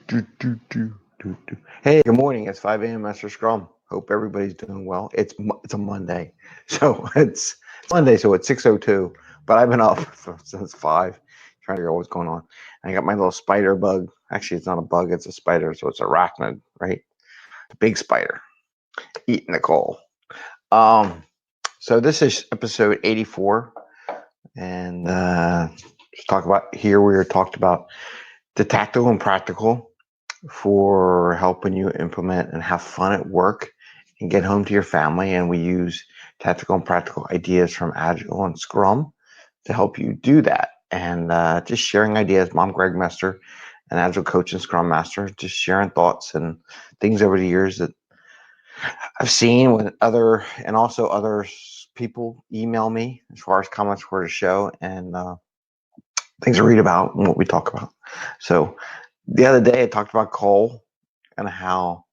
Do. Hey, good morning. It's 5 a.m. Mester Scrum. Hope everybody's doing well. It's a Monday, so it's Monday, so it's 6:02. But I've been up since 5, trying to figure out what's going on. I got my little spider bug. Actually, it's not a bug; it's a spider, so it's arachnid, right? The big spider eating the coal. Um, so this is episode 84, and just talk about here. We talked about the tactical and practical for helping you implement and have fun at work and get home to your family. And we use tactical and practical ideas from Agile and Scrum to help you do that. And just sharing ideas. I'm Greg Mester, an Agile coach and Scrum Master, just sharing thoughts and things over the years that I've seen with other people email me as far as comments for the show and things to read about and what we talk about. So the other day I talked about coal and how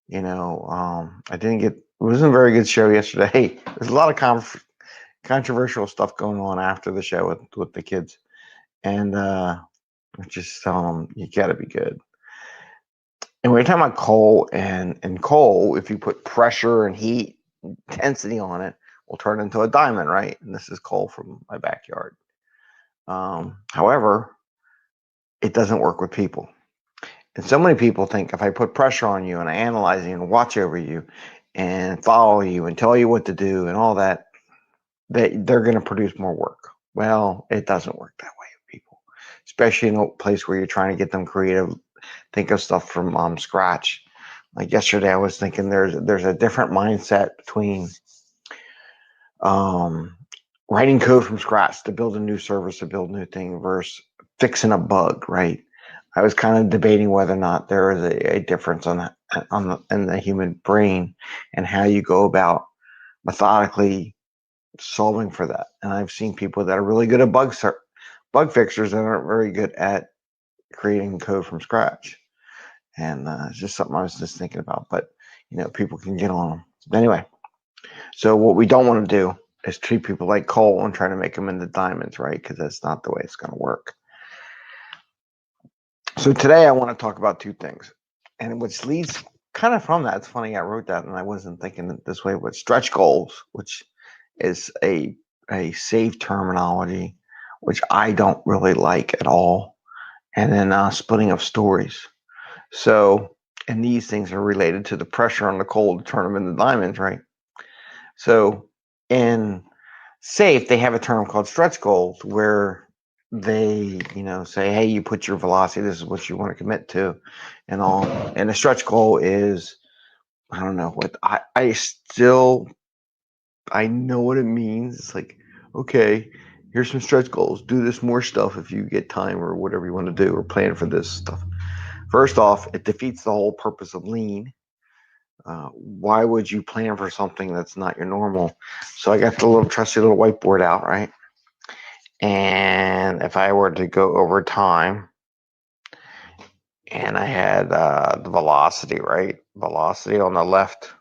it wasn't a very good show yesterday. There's a lot of controversial stuff going on after the show with the kids, and just telling them you got to be good. And we're talking about coal, and coal, if you put pressure and heat intensity on it, will turn into a diamond, right? And this is coal from my backyard. However, it doesn't work with people. And so many people think if I put pressure on you and I analyze you and watch over you and follow you and tell you what to do and all that, they're going to produce more work. Well, it doesn't work that way with people, especially in a place where you're trying to get them creative, think of stuff from scratch. Like yesterday, I was thinking there's a different mindset between writing code from scratch to build a new service, to build a new thing versus fixing a bug, right? I was kind of debating whether or not there is a difference in the human brain and how you go about methodically solving for that. And I've seen people that are really good at bug fixers that aren't very good at creating code from scratch. And it's just something I was just thinking about. But people can get on them anyway. So what we don't want to do is treat people like coal and try to make them into diamonds, right? Because that's not the way it's going to work. So today I want to talk about two things, and which leads kind of from that. It's funny I wrote that and I wasn't thinking it this way, but stretch goals, which is a safe terminology, which I don't really like at all, and then splitting of stories. So, and these things are related to the pressure on the coal to turn them into diamonds, right? So in safe, they have a term called stretch goals where they say, hey, you put your velocity, this is what you want to commit to and all. And the stretch goal is, I don't know what I know what it means. It's like, okay, here's some stretch goals, do this more stuff if you get time or whatever you want to do or plan for this stuff. First off, it defeats the whole purpose of lean. Why would you plan for something that's not your normal? So I got the little trusty little whiteboard out, right? And if I were to go over time, and I had the velocity, right? Velocity on the left,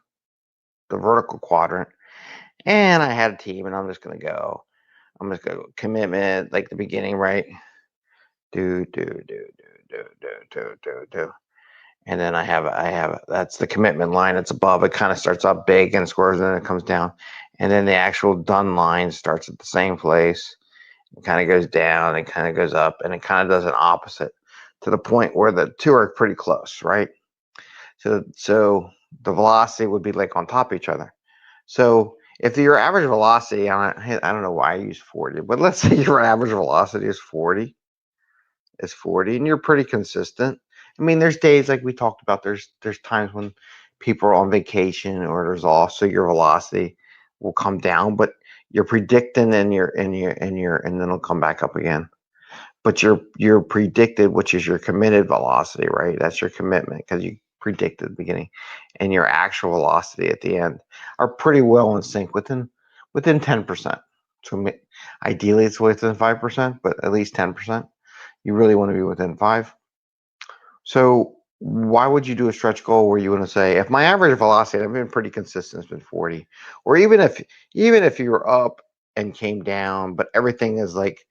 the vertical quadrant, and I had a team, and I'm just gonna go commitment, like the beginning, right? Do. And then I have that's the commitment line. It's above. It kind of starts up big and squares, and then it comes down. And then the actual done line starts at the same place. It kind of goes down, and kind of goes up, and it kind of does an opposite to the point where the two are pretty close, right? So the velocity would be like on top of each other. So if your average velocity, I don't know why I use 40, but let's say your average velocity is 40, and you're pretty consistent. I mean, there's days like we talked about. There's times when people are on vacation or there's off, so your velocity will come down, but you're predicting and then it'll come back up again. But you're predicted, which is your committed velocity, right? That's your commitment because you predicted at the beginning, and your actual velocity at the end are pretty well in sync within 10%. So ideally it's within 5%, but at least 10%. You really want to be within 5. So why would you do a stretch goal where you want to say, if my average velocity, I've been pretty consistent, it's been 40, or even if you're up and came down, but everything is like,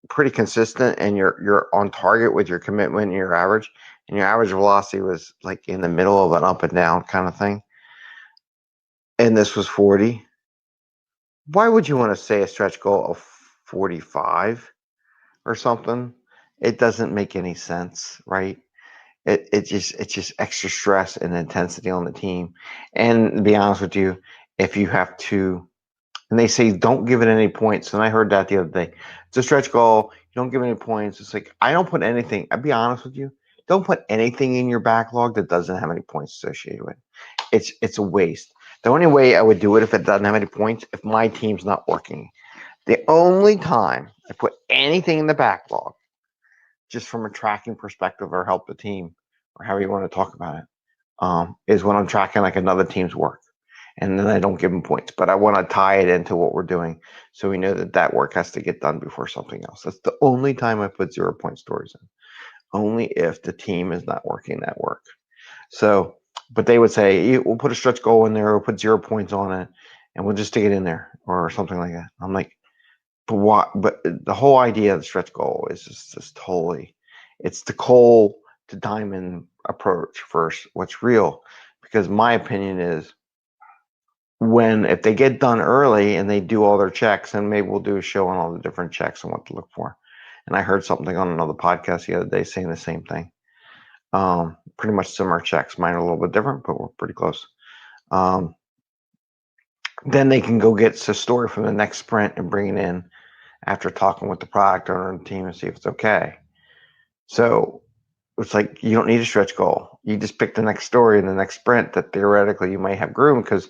pretty consistent and you're on target with your commitment and your average velocity was like in the middle of an up and down kind of thing, and this was 40, why would you want to say a stretch goal of 45 or something? It doesn't make any sense, right? It's just extra stress and intensity on the team. And to be honest with you, if you have to, and they say don't give it any points, and I heard that the other day. It's a stretch goal. You don't give it any points. It's like I don't put anything. I'll be honest with you. Don't put anything in your backlog that doesn't have any points associated with it. It's a waste. The only way I would do it if it doesn't have any points, if my team's not working. The only time I put anything in the backlog, just from a tracking perspective or help the team, or however you want to talk about it, is when I'm tracking like another team's work. And then I don't give them points, but I want to tie it into what we're doing so we know that that work has to get done before something else. That's the only time I put 0 point stories in, only if the team is not working that work. So, but they would say, we'll put a stretch goal in there, we'll put 0 points on it, and we'll just stick it in there or something like that. I'm like, but what? But the whole idea of the stretch goal is just totally, it's the coal to diamond approach first. What's real? Because my opinion is, if they get done early and they do all their checks, and maybe we'll do a show on all the different checks and what to look for. And I heard something on another podcast the other day saying the same thing. Pretty much similar checks. Mine are a little bit different, but we're pretty close. Then they can go get the story from the next sprint and bring it in after talking with the product owner and the team and see if it's okay. So it's like you don't need a stretch goal. You just pick the next story in the next sprint that theoretically you might have groomed, because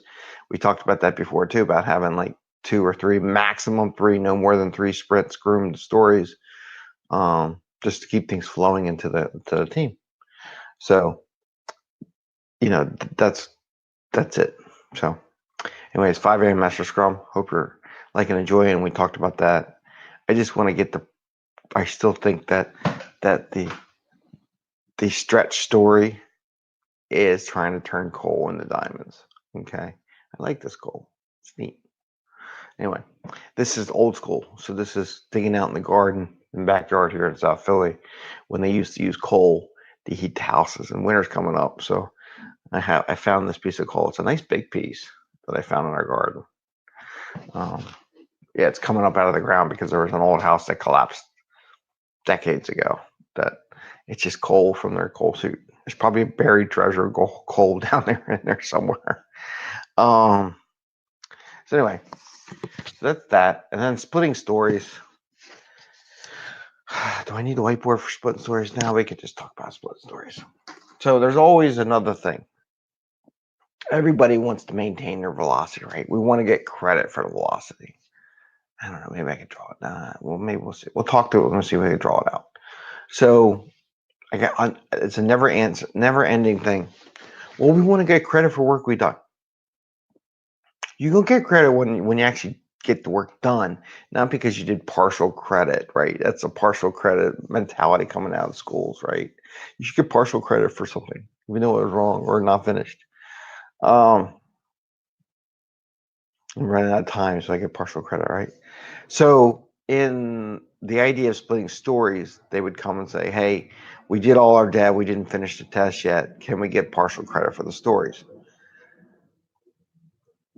we talked about that before too, about having like 2 or 3, maximum 3, no more than 3 sprints groomed stories, just to keep things flowing into the team. So, that's it. So anyways, 5 Mester Scrum. Hope you're liking and enjoying. And we talked about that. I just want to get I still think that the stretch story is trying to turn coal into diamonds. Okay, I like this coal. It's neat. Anyway, this is old school. So this is digging out in the garden and backyard here in South Philly when they used to use coal to heat the houses, and winter's coming up. So I found this piece of coal. It's a nice big piece that I found in our garden. Yeah, it's coming up out of the ground because there was an old house that collapsed decades ago. That it's just coal from their coal chute. There's probably a buried treasure of coal down there in there somewhere. So anyway, that's that. And then splitting stories. Do I need a whiteboard for splitting stories now? We could just talk about splitting stories. So there's always another thing. Everybody wants to maintain their velocity, right? We want to get credit for the velocity. I don't know. Maybe I can draw it. Well, maybe we'll see. We'll talk to it and see if we can draw it out. So it's a never-ending thing. Well, we want to get credit for work we done. You don't get credit when you actually get the work done, not because you did partial credit, right? That's a partial credit mentality coming out of schools, right? You should get partial credit for something, even though it was wrong or not finished. I'm running out of time, so I get partial credit, right? So in the idea of splitting stories, they would come and say, hey, we did all our dev, we didn't finish the test yet. Can we get partial credit for the stories?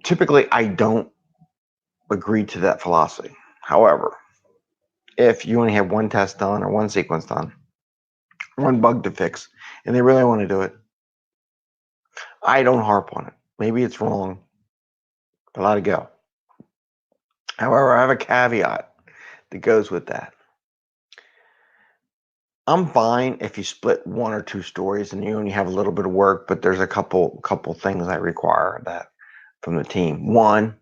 Typically, I don't agree to that philosophy. However, if you only have one test done or one sequence done, one bug to fix, and they really want to do it, I don't harp on it. Maybe it's wrong, but let it go. However, I have a caveat that goes with that. I'm fine if you split 1 or 2 stories and you only have a little bit of work, but there's a couple things I require that from the team. One,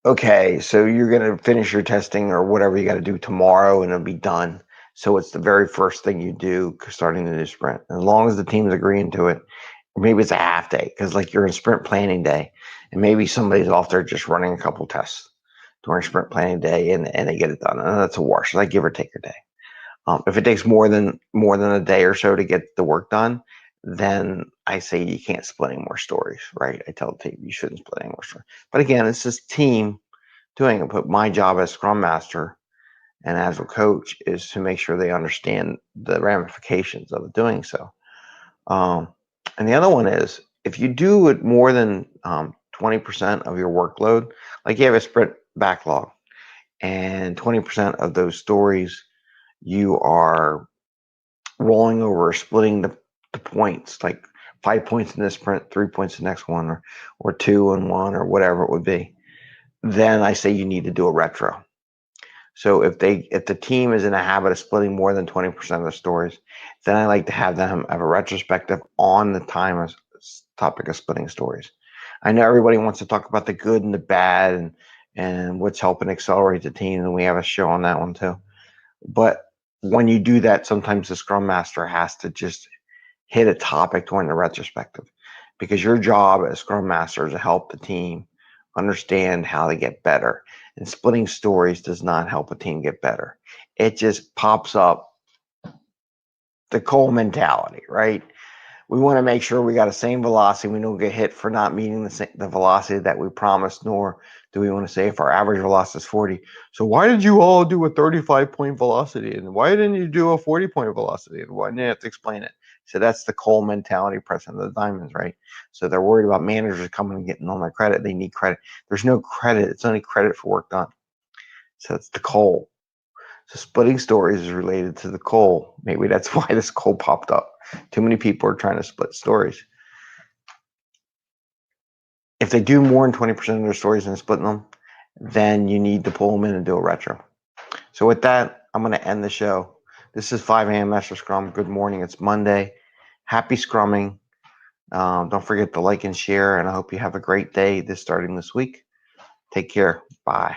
okay, so you're going to finish your testing or whatever you got to do tomorrow and it'll be done. So it's the very first thing you do starting the new sprint. As long as the team's agreeing to it, or maybe it's a half day because like you're in sprint planning day and maybe somebody's off there just running a couple tests during sprint planning day and they get it done. And that's a wash. Like give or take a day. If it takes more than a day or so to get the work done, then I say you can't split any more stories, right? I tell the team you shouldn't split any more stories. But again, it's this team doing it. But my job as Scrum Master and Agile coach is to make sure they understand the ramifications of doing so. And the other one is, if you do it more than 20% of your workload, like you have a sprint backlog, and 20% of those stories you are rolling over, or splitting the points, like 5 points in this sprint, 3 points in the next one, or 2 and 1, or whatever it would be, then I say you need to do a retro. So if the team is in a habit of splitting more than 20% of the stories, then I like to have them have a retrospective on the topic of splitting stories. I know everybody wants to talk about the good and the bad, and what's helping accelerate the team, and we have a show on that one too. But when you do that, sometimes the Scrum Master has to just hit a topic during the retrospective, because your job as Scrum Master is to help the team understand how to get better. And splitting stories does not help a team get better. It just pops up the coal mentality, right? We want to make sure we got the same velocity. We don't get hit for not meeting the velocity that we promised, nor do we want to say if our average velocity is 40. So why did you all do a 35-point velocity? And why didn't you do a 40-point velocity? And why didn't you have to explain it? So that's the coal mentality present of the diamonds, right? So they're worried about managers coming and getting all my credit. They need credit. There's no credit. It's only credit for work done. So it's the coal. So splitting stories is related to the coal. Maybe that's why this coal popped up. Too many people are trying to split stories. If they do more than 20% of their stories and splitting them, then you need to pull them in and do a retro. So with that, I'm going to end the show. This is 5am Mester Scrum. Good morning. It's Monday. Happy Scrumming. Don't forget to like and share, and I hope you have a great day starting this week. Take care. Bye.